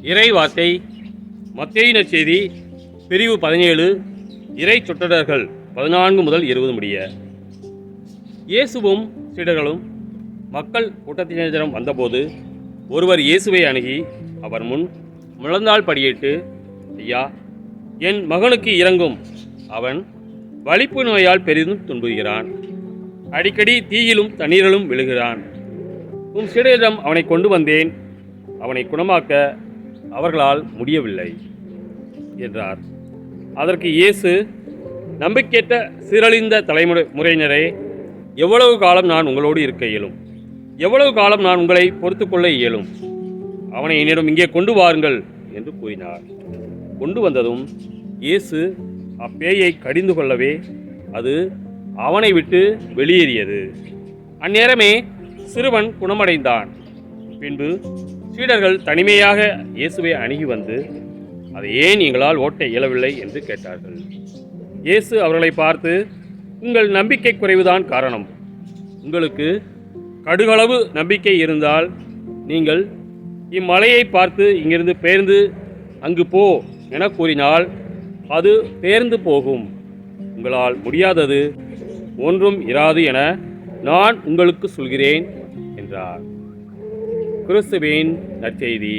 இறை வார்த்தை மத்தேயு நற்செய்தி பிரிவு 17 இறை சொற்றொடர்கள் 14 முதல் 20 முடிய. இயேசுவும் சீடர்களும் மக்கள் கூட்டத்தினரிடம் வந்தபோது ஒருவர் இயேசுவை அணுகி அவர் முன் முழந்தாள் படியிட்டு, ஐயா, என் மகனுக்கு இரங்கும். அவன் வலிப்பு நோயால் பெரிதும் துன்புறுகிறான். அடிக்கடி தீயிலும் தண்ணீரிலும் விழுகிறான். உம் சீடரிடம் அவனை கொண்டு வந்தேன். அவனை குணமாக்க அவர்களால் முடியவில்லை என்றார். அதற்கு இயேசு, நம்பிக்கையற்ற சீரழிந்த தலைமுறையினரே, எவ்வளவு காலம் நான் உங்களோடு இருக்க இயலும்? எவ்வளவு காலம் நான் உங்களை பொறுத்து கொள்ள இயலும்? அவனை என்னிடம் இங்கே கொண்டு வாருங்கள் என்று கூறினார். கொண்டு வந்ததும் இயேசு அப்பேயை கடிந்து கொள்ளவே அது அவனை விட்டு வெளியேறியது. அந்நேரமே சிறுவன் குணமடைந்தான். பின்பு சீடர்கள் தனிமையாக இயேசுவை அணுகி வந்து, அதை ஏன் எங்களால் ஓட்ட இயலவில்லை என்று கேட்டார்கள். இயேசு அவர்களை பார்த்து, உங்கள் நம்பிக்கை குறைவுதான் காரணம். உங்களுக்கு கடுகளவு நம்பிக்கை இருந்தால் நீங்கள் இம்மலையை பார்த்து இங்கிருந்து பெயர்ந்து அங்கு போ என கூறினால் அது பெயர்ந்து போகும். உங்களால் முடியாதது ஒன்றும் இராது என நான் உங்களுக்கு சொல்கிறேன் என்றார். கிறிஸ்துவின் நற்செய்தி.